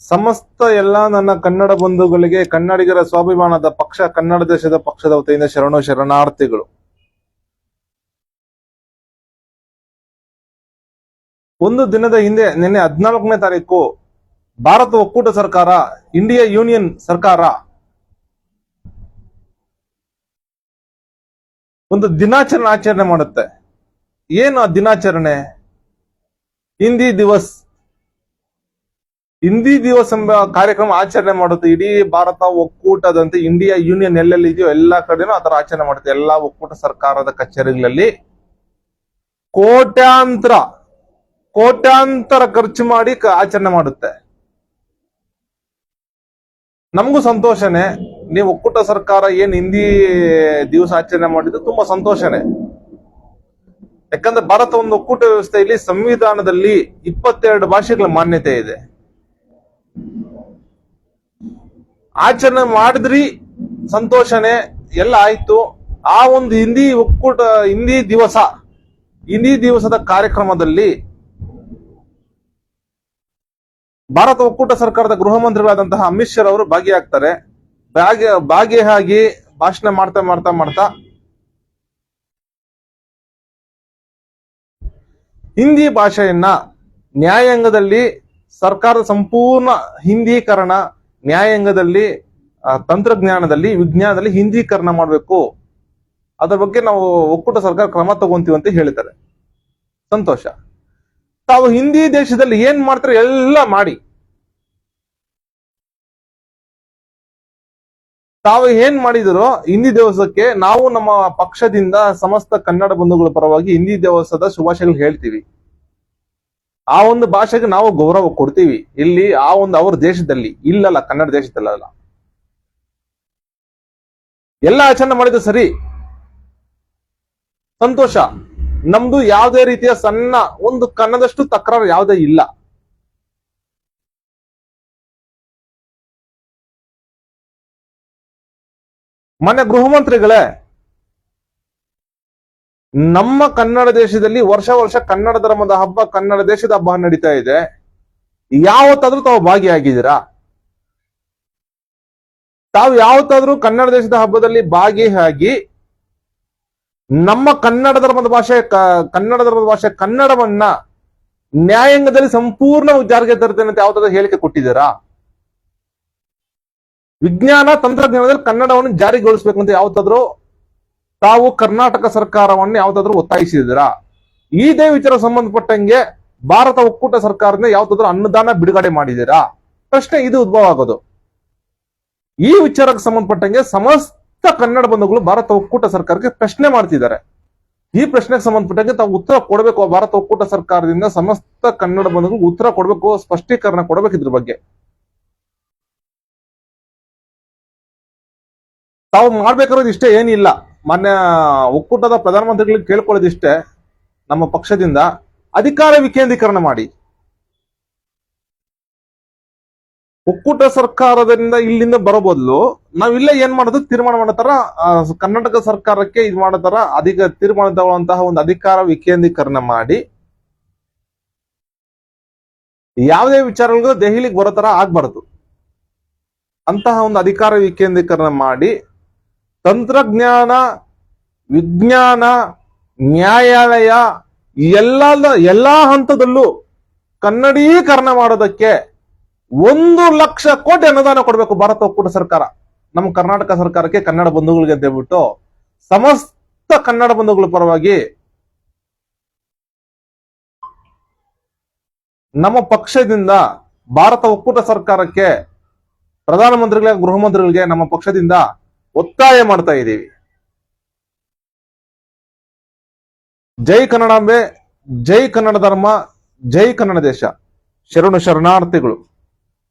ಸಮಸ್ತ ಎಲ್ಲ ನನ್ನ ಕನ್ನಡ ಬಂಧುಗಳಿಗೆ ಕನ್ನಡಿಗರ ಸ್ವಾಭಿಮಾನದ ಪಕ್ಷ ಕನ್ನಡ ದೇಶದ ಪಕ್ಷದ ವತಿಯಿಂದ ಶರಣಾರ್ಥಿಗಳು. ಒಂದು ದಿನದ ಹಿಂದೆ ನಿನ್ನೆ 14ನೇ ತಾರೀಕು ಭಾರತ ಒಕ್ಕೂಟ ಸರ್ಕಾರ, ಇಂಡಿಯಾ ಯೂನಿಯನ್ ಸರ್ಕಾರ ಒಂದು ಆಚರಣೆ ಮಾಡುತ್ತೆ. ಏನು ಆ ದಿನಾಚರಣೆ? ಹಿಂದಿ ದಿವಸ್ ಎಂಬ ಕಾರ್ಯಕ್ರಮ ಆಚರಣೆ ಮಾಡುತ್ತೆ. ಇಡೀ ಭಾರತ ಒಕ್ಕೂಟದಂತೆ ಇಂಡಿಯಾ ಯೂನಿಯನ್ ಎಲ್ಲೆಲ್ಲಿ ಇದೆಯೋ ಎಲ್ಲಾ ಕಡೆನೂ ಆತರ ಆಚರಣೆ ಮಾಡುತ್ತೆ. ಎಲ್ಲಾ ಒಕ್ಕೂಟ ಸರ್ಕಾರದ ಕಚೇರಿಗಳಲ್ಲಿ ಕೋಟ್ಯಾಂತರ ಖರ್ಚು ಮಾಡಿ ಆಚರಣೆ ಮಾಡುತ್ತೆ. ನಮಗೂ ಸಂತೋಷನೇ. ನೀವು ಒಕ್ಕೂಟ ಸರ್ಕಾರ ಏನ್ ಹಿಂದಿ ದಿವಸ ಆಚರಣೆ ಮಾಡಿದ್ದು ತುಂಬಾ ಸಂತೋಷನೇ. ಯಾಕಂದ್ರೆ ಭಾರತ ಒಂದು ಒಕ್ಕೂಟ ವ್ಯವಸ್ಥೆಯಲ್ಲಿ ಸಂವಿಧಾನದಲ್ಲಿ 22 ಭಾಷೆಗಳ ಮಾನ್ಯತೆ ಇದೆ. ಆಚರಣೆ ಮಾಡಿದ್ರಿ, ಸಂತೋಷನೇ, ಎಲ್ಲ ಆಯ್ತು. ಆ ಒಂದು ಹಿಂದಿ ದಿವಸದ ಕಾರ್ಯಕ್ರಮದಲ್ಲಿ ಭಾರತ ಒಕ್ಕೂಟ ಸರ್ಕಾರದ ಗೃಹ ಮಂತ್ರಿಗಳಾದಂತಹ ಅಮಿತ್ ಶಾ ಅವರು ಭಾಗಿಯಾಗ್ತಾರೆ. ಭಾಗಿಯಾಗಿ ಭಾಷಣ ಮಾಡ್ತಾ ಹಿಂದಿ ಭಾಷೆಯನ್ನ ನ್ಯಾಯಾಂಗದಲ್ಲಿ ಸರ್ಕಾರದ ಸಂಪೂರ್ಣ ಹಿಂದೀಕರಣ, ನ್ಯಾಯಾಂಗದಲ್ಲಿ, ತಂತ್ರಜ್ಞಾನದಲ್ಲಿ, ವಿಜ್ಞಾನದಲ್ಲಿ ಹಿಂದೀಕರಣ ಮಾಡಬೇಕು, ಅದರ ಬಗ್ಗೆ ನಾವು ಒಕ್ಕೂಟ ಸರ್ಕಾರ ಕ್ರಮ ತಗೊಂತೀವಿ ಅಂತ ಹೇಳ್ತಾರೆ. ಸಂತೋಷ. ತಾವು ಹಿಂದಿ ದೇಶದಲ್ಲಿ ಏನ್ ಮಾಡ್ತಾರೆ ಎಲ್ಲ ಮಾಡಿ, ತಾವು ಏನ್ ಮಾಡಿದರೋ ಹಿಂದಿ ದಿವಸಕ್ಕೆ ನಾವು ನಮ್ಮ ಪಕ್ಷದಿಂದ ಸಮಸ್ತ ಕನ್ನಡ ಬಂಧುಗಳ ಪರವಾಗಿ ಹಿಂದಿ ದಿವಸದ ಶುಭಾಶಯಗಳು ಹೇಳ್ತೀವಿ. ಆ ಒಂದು ಭಾಷೆಗೆ ನಾವು ಗೌರವ ಕೊಡ್ತೀವಿ. ಇಲ್ಲಿ ಅವ್ರ ದೇಶದಲ್ಲಿ ಇಲ್ಲಲ್ಲ, ಕನ್ನಡ ದೇಶದಲ್ಲ. ಎಲ್ಲ ಆಚರಣೆ ಮಾಡಿದ್ದು ಸರಿ, ಸಂತೋಷ. ನಮ್ದು ಯಾವುದೇ ರೀತಿಯ ಸಣ್ಣ ಒಂದು ಕನ್ನಡಷ್ಟು ತಕರಾರು ಯಾವುದೇ ಇಲ್ಲ. ಮಾನ್ಯ ಗೃಹ ಮಂತ್ರಿಗಳೇ, ನಮ್ಮ ಕನ್ನಡ ದೇಶದಲ್ಲಿ ವರ್ಷ ಕನ್ನಡ ಧರ್ಮದ ಹಬ್ಬ, ಕನ್ನಡ ದೇಶದ ಹಬ್ಬ ನಡೀತಾ ಇದೆ. ಯಾವತ್ತಾದ್ರೂ ತಾವು ಭಾಗಿಯಾಗಿದ್ದೀರಾ? ತಾವು ಯಾವತ್ತಾದ್ರೂ ಕನ್ನಡ ದೇಶದ ಹಬ್ಬದಲ್ಲಿ ಭಾಗಿಯಾಗಿ ನಮ್ಮ ಕನ್ನಡ ಧರ್ಮದ ಭಾಷೆ ಕನ್ನಡವನ್ನ ನ್ಯಾಯಾಂಗದಲ್ಲಿ ಸಂಪೂರ್ಣ ಜಾರಿಗೆ ತರ್ತೇನೆ ಅಂತ ಯಾವತ್ತಾದ್ರೂ ಹೇಳಿಕೆ ಕೊಟ್ಟಿದ್ದೀರಾ? ವಿಜ್ಞಾನ ತಂತ್ರಜ್ಞಾನದಲ್ಲಿ ಕನ್ನಡವನ್ನು ಜಾರಿಗೊಳಿಸಬೇಕಂತ ಯಾವತ್ತಾದ್ರೂ ತಾವು ಕರ್ನಾಟಕ ಸರ್ಕಾರವನ್ನು ಯಾವತ್ತಾದ್ರೂ ಒತ್ತಾಯಿಸಿದಿರಾ? ಇದೇ ವಿಚಾರ ಸಂಬಂಧಪಟ್ಟಂಗೆ ಭಾರತ ಒಕ್ಕೂಟ ಸರ್ಕಾರದಿಂದ ಯಾವತ್ತಾದ್ರೂ ಅನುದಾನ ಬಿಡುಗಡೆ ಮಾಡಿದ್ದೀರಾ? ಪ್ರಶ್ನೆ ಇದು ಉದ್ಭವ ಆಗೋದು. ಈ ವಿಚಾರಕ್ಕೆ ಸಂಬಂಧಪಟ್ಟಂಗೆ ಸಮಸ್ತ ಕನ್ನಡ ಬಂಧುಗಳು ಭಾರತ ಒಕ್ಕೂಟ ಸರ್ಕಾರಕ್ಕೆ ಪ್ರಶ್ನೆ ಮಾಡ್ತಿದ್ದಾರೆ. ಈ ಪ್ರಶ್ನೆಗೆ ಸಂಬಂಧಪಟ್ಟಂಗೆ ತಾವು ಉತ್ತರ ಕೊಡಬೇಕು. ಭಾರತ ಒಕ್ಕೂಟ ಸರ್ಕಾರದಿಂದ ಸಮಸ್ತ ಕನ್ನಡ ಬಂಧುಗಳು ಉತ್ತರ ಕೊಡಬೇಕು, ಸ್ಪಷ್ಟೀಕರಣ ಕೊಡಬೇಕು ಇದ್ರ ಬಗ್ಗೆ. ತಾವು ಮಾಡ್ಬೇಕಾರೋದು ಇಷ್ಟೇ, ಏನಿಲ್ಲ. ಮಾನ್ಯ ಒಕ್ಕೂಟದ ಪ್ರಧಾನಮಂತ್ರಿಗಳಿಗೆ ಕೇಳ್ಕೊಳ್ಳೋದಿಷ್ಟೇ, ನಮ್ಮ ಪಕ್ಷದಿಂದ ಅಧಿಕಾರ ವಿಕೇಂದ್ರೀಕರಣ ಮಾಡಿ. ಒಕ್ಕೂಟ ಸರ್ಕಾರದಿಂದ ಇಲ್ಲಿಂದ ಬರೋ ಬದಲು ನಾವಿಲ್ಲೇ ಏನ್ ಮಾಡೋದು, ತೀರ್ಮಾನ ಮಾಡೋ ತರ ಕರ್ನಾಟಕ ಸರ್ಕಾರಕ್ಕೆ ಇದು ಮಾಡೋ ತರ ತೀರ್ಮಾನ ತಗೊಳ್ಳುವಂತಹ ಒಂದು ಅಧಿಕಾರ ವಿಕೇಂದ್ರೀಕರಣ ಮಾಡಿ, ಯಾವುದೇ ವಿಚಾರಗಳಿಗೂ ದೆಹಲಿಗೆ ಬರೋ ತರ ಆಗ್ಬಾರ್ದು. ಅಂತಹ ಒಂದು ಅಧಿಕಾರ ವಿಕೇಂದ್ರೀಕರಣ ಮಾಡಿ ತಂತ್ರಜ್ಞಾನ, ವಿಜ್ಞಾನ, ನ್ಯಾಯಾಲಯ ಎಲ್ಲಾ ಹಂತದಲ್ಲೂ ಕನ್ನಡೀಕರಣ ಮಾಡೋದಕ್ಕೆ 1 ಲಕ್ಷ ಕೋಟಿ ಅನುದಾನ ಕೊಡಬೇಕು ಭಾರತ ಒಕ್ಕೂಟ ಸರ್ಕಾರ. ನಮ್ಮ ಕರ್ನಾಟಕ ಸರ್ಕಾರಕ್ಕೆ, ಕನ್ನಡ ಬಂಧುಗಳಿಗೆ ಅಂತ ಹೇಳ್ಬಿಟ್ಟು ಸಮಸ್ತ ಕನ್ನಡ ಬಂಧುಗಳ ಪರವಾಗಿ ನಮ್ಮ ಪಕ್ಷದಿಂದ ಭಾರತ ಒಕ್ಕೂಟ ಸರ್ಕಾರಕ್ಕೆ, ಪ್ರಧಾನಮಂತ್ರಿಗಳಿಗೆ, ಗೃಹ ಮಂತ್ರಿಗಳಿಗೆ ನಮ್ಮ ಪಕ್ಷದಿಂದ ಒತ್ತಾಯ ಮಾಡ್ತಾ ಇದ್ದೀವಿ. ಜೈ ಕನ್ನಡಾಂಬೆ, ಜೈ ಕನ್ನಡ ಧರ್ಮ, ಜೈ ಕನ್ನಡ ದೇಶ. ಶರಣಾರ್ಥಿಗಳು.